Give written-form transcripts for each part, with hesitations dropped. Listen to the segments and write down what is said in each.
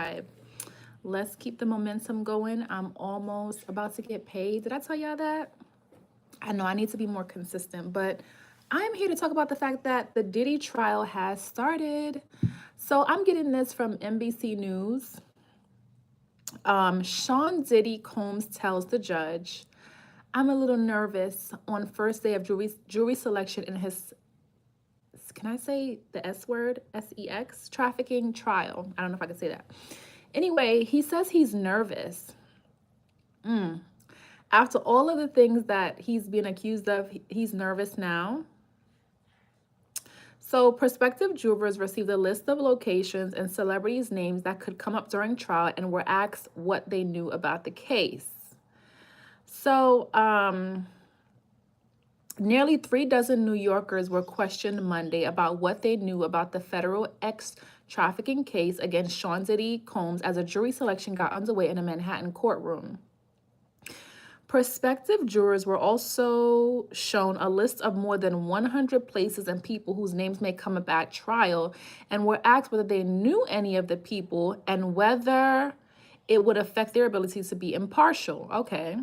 subscribe. Let's keep the momentum going. I'm almost about to get paid. Did I tell y'all that? I know I need to be more consistent, but I'm here to talk about the fact that the Diddy trial has started. So I'm getting this from NBC News. Sean Diddy Combs tells the judge, I'm a little nervous on first day of jury selection in his, can I say the S word, SEX, trafficking trial. I don't know if I can say that. Anyway, he says he's nervous. After all of the things that he's been accused of, he's nervous now. So prospective jurors received a list of locations and celebrities' names that could come up during trial and were asked what they knew about the case. So nearly 36 New Yorkers were questioned Monday about what they knew about the federal trafficking case against Sean Diddy Combs as a jury selection got underway in a Manhattan courtroom. Prospective jurors were also shown a list of more than 100 places and people whose names may come up at trial and were asked whether they knew any of the people and whether it would affect their ability to be impartial. Okay.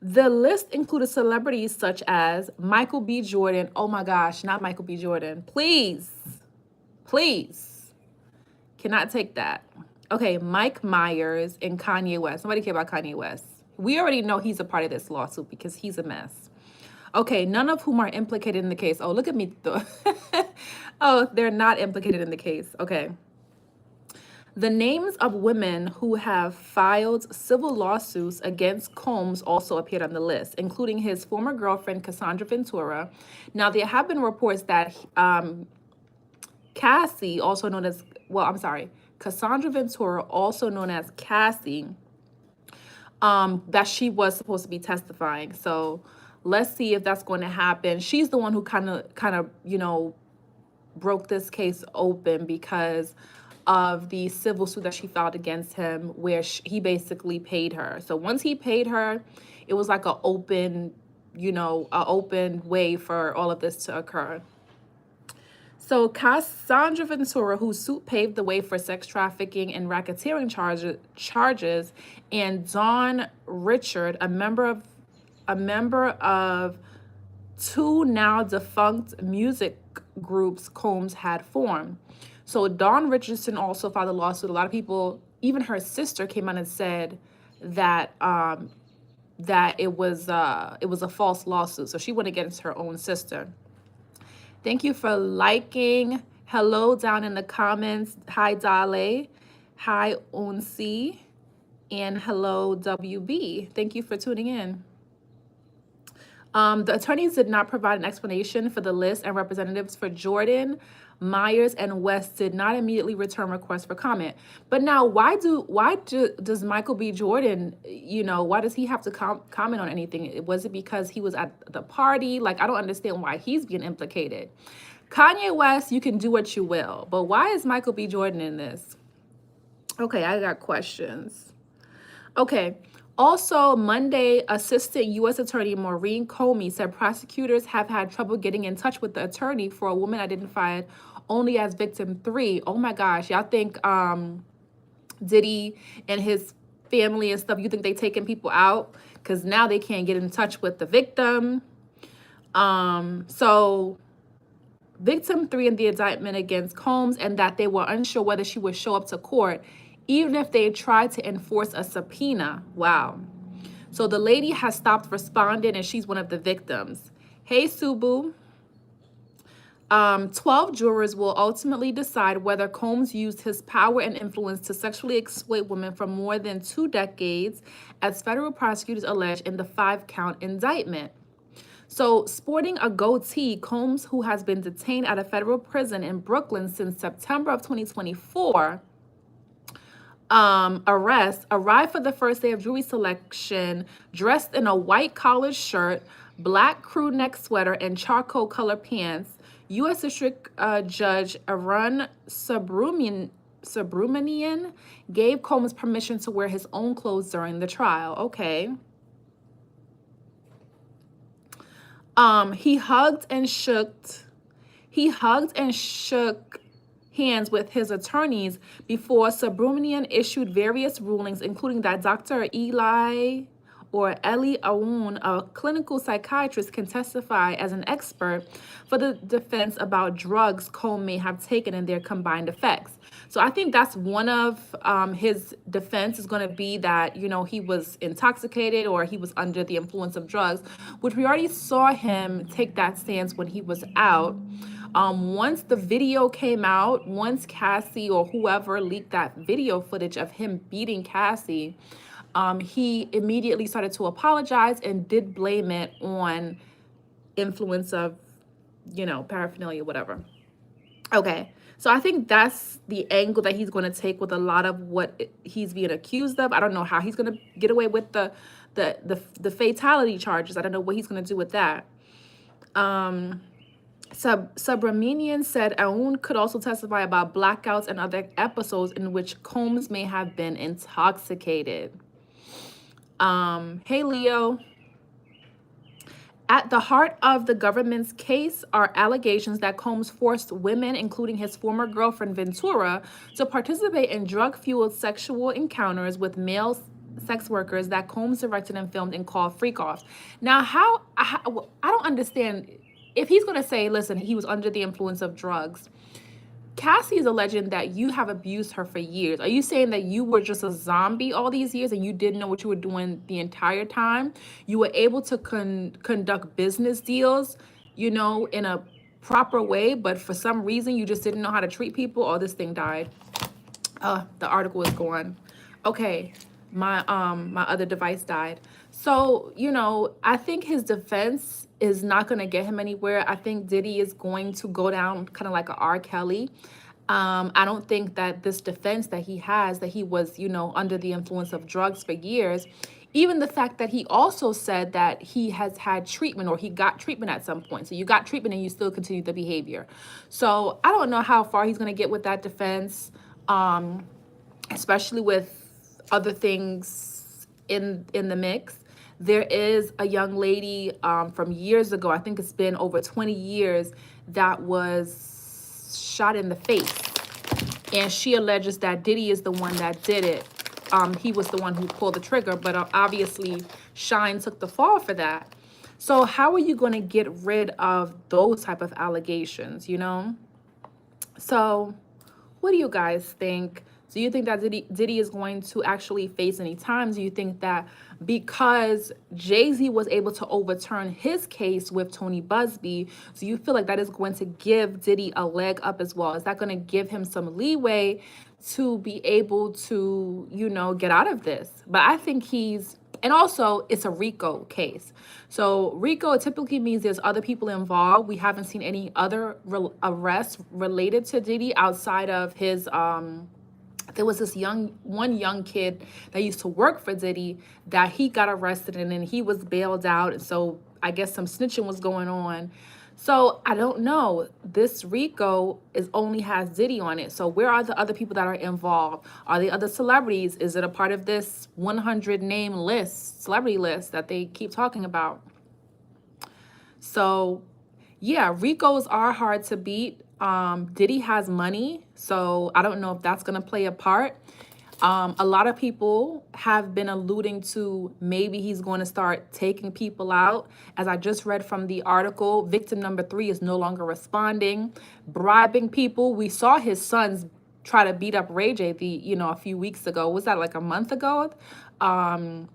The list included celebrities such as Michael B. Jordan. Oh my gosh, not Michael B. Jordan. Please. Cannot take that. Okay, Mike Myers and Kanye West. Nobody care about Kanye West. We already know he's a part of this lawsuit because he's a mess. Okay, none of whom are implicated in the case. Oh, look at me. Oh, they're not implicated in the case. Okay. The names of women who have filed civil lawsuits against Combs also appeared on the list, including his former girlfriend, Cassandra Ventura. Now, there have been reports that Cassie, also known as, Cassandra Ventura, also known as Cassie, that she was supposed to be testifying. So let's see if that's going to happen. She's the one who kind of, broke this case open because of the civil suit that she filed against him, where he basically paid her. So once he paid her, it was like an open way for all of this to occur. So Cassandra Ventura, whose suit paved the way for sex trafficking and racketeering charges, and Dawn Richard, a member of two now defunct music groups Combs had formed. So Dawn Richardson also filed a lawsuit. A lot of people, even her sister, came out and said that that it was a false lawsuit. So she went against her own sister. Thank you for liking. Hello down in the comments. Hi, Dale. Hi, Unsi. And hello, WB. Thank you for tuning in. The attorneys did not provide an explanation for the list, and representatives for Jordan, Myers, and West did not immediately return requests for comment. But now, why does Michael B. Jordan, why does he have to comment on anything? Was it because he was at the party? Like, I don't understand why he's being implicated. Kanye West, you can do what you will, but why is Michael B. Jordan in this? Okay, I got questions. Okay. Also, Monday, Assistant U.S. Attorney Maureen Comey said prosecutors have had trouble getting in touch with the attorney for a woman identified only as victim 3. Oh my gosh, y'all think Diddy and his family and stuff, you think they taking people out? Because now they can't get in touch with the victim. So victim 3 in the indictment against Combs, and that they were unsure whether she would show up to court even if they tried to enforce a subpoena. Wow. So the lady has stopped responding, and she's one of the victims. Hey, Subu. 12 jurors will ultimately decide whether Combs used his power and influence to sexually exploit women for more than 2 decades, as federal prosecutors allege in the 5-count indictment. So, sporting a goatee, Combs, who has been detained at a federal prison in Brooklyn since September of 2024, arrest, arrived for the first day of jury selection dressed in a white collared shirt, black crew neck sweater, and charcoal color pants. U.S. District Judge Arun Subramanian gave Combs permission to wear his own clothes during the trial. Okay. He hugged and shook hands with his attorneys before Subramanian issued various rulings, including that Dr. Eli Aoun, a clinical psychiatrist, can testify as an expert for the defense about drugs Combs may have taken and their combined effects. So I think that's one of his defense is going to be that, you know, he was intoxicated or he was under the influence of drugs, which we already saw him take that stance when he was out. Once the video came out, once Cassie or whoever leaked that video footage of him beating Cassie, he immediately started to apologize and did blame it on influence of, you know, paraphernalia, whatever. Okay, so I think that's the angle that he's going to take with a lot of what he's being accused of. I don't know how he's going to get away with the fatality charges. I don't know what he's going to do with that. Subramanian said Aoun could also testify about blackouts and other episodes in which Combs may have been intoxicated. Hey, Leo. At the heart of the government's case are allegations that Combs forced women, including his former girlfriend Ventura, to participate in drug-fueled sexual encounters with male sex workers that Combs directed and filmed and called freak-offs. Now, I don't understand. If he's going to say, listen, he was under the influence of drugs, Cassie is alleging that you have abused her for years. Are you saying that you were just a zombie all these years and you didn't know what you were doing the entire time? You were able to conduct business deals, you know, in a proper way, but for some reason you just didn't know how to treat people? Oh, this thing died. The article is gone. Okay, my other device died. So, you know, I think his defense is not going to get him anywhere. I think Diddy is going to go down kind of like a R. Kelly. I don't think that this defense that he has, that he was, you know, under the influence of drugs for years, even the fact that he also said that he has had treatment or he got treatment at some point. So you got treatment and you still continue the behavior. So I don't know how far he's going to get with that defense, especially with other things in the mix. There is a young lady from years ago, I think it's been over 20 years, that was shot in the face. And she alleges that Diddy is the one that did it. He was the one who pulled the trigger, but obviously Shine took the fall for that. So how are you going to get rid of those type of allegations, you know? So what do you guys think? Do you think that Diddy is going to actually face any time? Do you think that because JayZ was able to overturn his case with Tony Busby, do you feel like that is going to give Diddy a leg up as well? Is that going to give him some leeway to be able to, you know, get out of this? But I think and also it's a RICO case. So RICO typically means there's other people involved. We haven't seen any other arrests related to Diddy outside of his, there was this one young kid that used to work for Diddy that he got arrested and then he was bailed out. And so I guess some snitching was going on. So I don't know. This RICO only has Diddy on it. So where are the other people that are involved? Are the other celebrities? Is it a part of this 100 name list, celebrity list that they keep talking about? So yeah, RICOs are hard to beat. Diddy has money, so I don't know if that's going to play a part. A lot of people have been alluding to maybe he's going to start taking people out. As I just read from the article, victim number 3 is no longer responding, bribing people. We saw his sons try to beat up Ray J a few weeks ago. Was that like a month ago?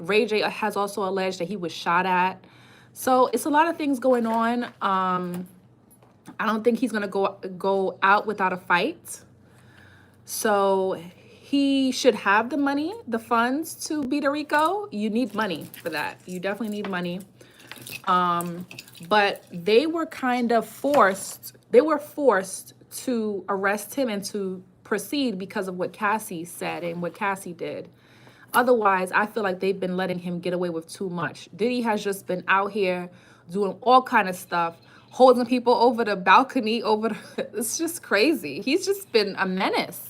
Ray J has also alleged that he was shot at. So it's a lot of things going on. I don't think he's going to go out without a fight. So he should have the money, the funds to beat a RICO. You need money for that. You definitely need money. But they were kind of forced. They were forced to arrest him and to proceed because of what Cassie said and what Cassie did. Otherwise, I feel like they've been letting him get away with too much. Diddy has just been out here doing all kind of stuff, holding people over the balcony, it's just crazy. He's just been a menace.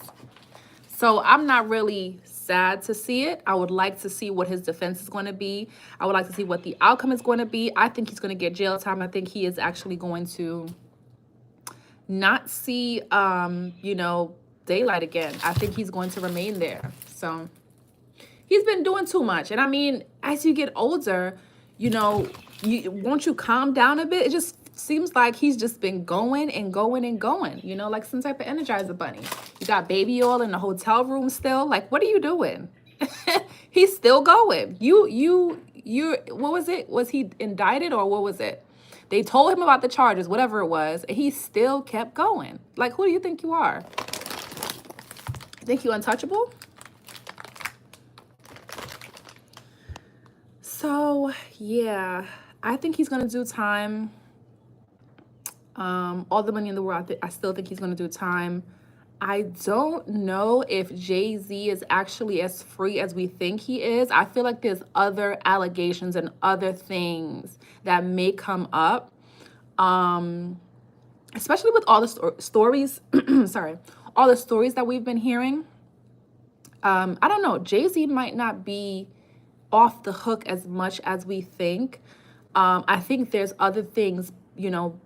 So I'm not really sad to see it. I would like to see what his defense is going to be. I would like to see what the outcome is going to be. I think he's going to get jail time. I think he is actually going to not see, you know, daylight again. I think he's going to remain there. So he's been doing too much. And I mean, as you get older, you know, won't you calm down a bit? It just seems like he's just been going and going and going, you know, like some type of Energizer bunny. You got baby oil in the hotel room still. Like, what are you doing? He's still going. What was it? Was he indicted or what was it? They told him about the charges, whatever it was, and he still kept going. Like, who do you think you are? You think you untouchable? So, yeah, I think he's going to do time. All the money in the world, I still think he's going to do time. I don't know if JayZ is actually as free as we think he is. I feel like there's other allegations and other things that may come up, especially with all the stories, sorry, all the stories that we've been hearing. I don't know. JayZ might not be off the hook as much as we think. I think there's other things, you know,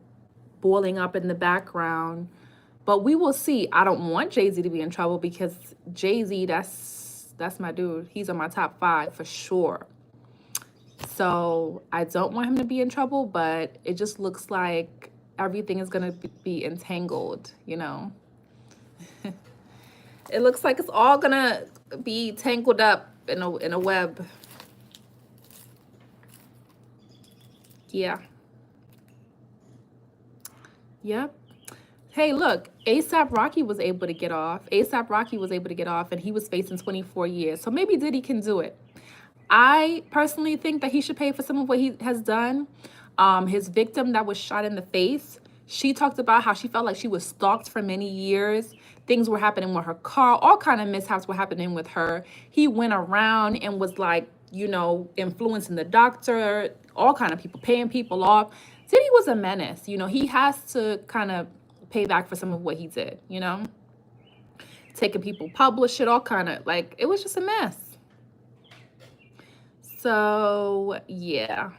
boiling up in the background. But we will see. I don't want JayZ to be in trouble because JayZ, that's my dude. He's on my top 5 for sure. So I don't want him to be in trouble, but it just looks like everything is going to be entangled, you know. It looks like it's all going to be tangled up in a web. Yeah. Yep. Hey, look, A$AP Rocky was able to get off. A$AP Rocky was able to get off, and he was facing 24 years. So maybe Diddy can do it. I personally think that he should pay for some of what he has done. His victim that was shot in the face, she talked about how she felt like she was stalked for many years. Things were happening with her car. All kind of mishaps were happening with her. He went around and was like, you know, influencing the doctor, all kind of people, paying people off. Diddy was a menace. You know, he has to kind of pay back for some of what he did, you know, taking people publish it, all kind of, like, it was just a mess. So yeah,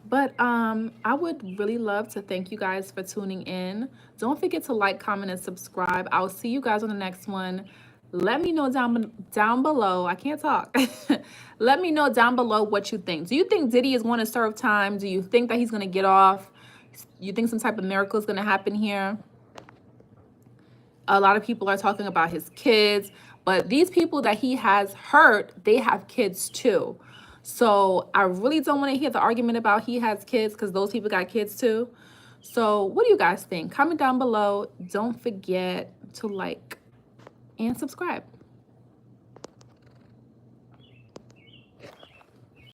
but I would really love to thank you guys for tuning in. Don't forget to like, comment, and subscribe. I'll see you guys on the next one. Let me know down below. I can't talk. Let me know down below what you think. Do you think Diddy is going to serve time? Do you think that he's going to get off? You think some type of miracle is going to happen here? A lot of people are talking about his kids, but these people that he has hurt, they have kids too. So I really don't want to hear the argument about he has kids because those people got kids too. So what do you guys think? Comment down below. Don't forget to like and subscribe.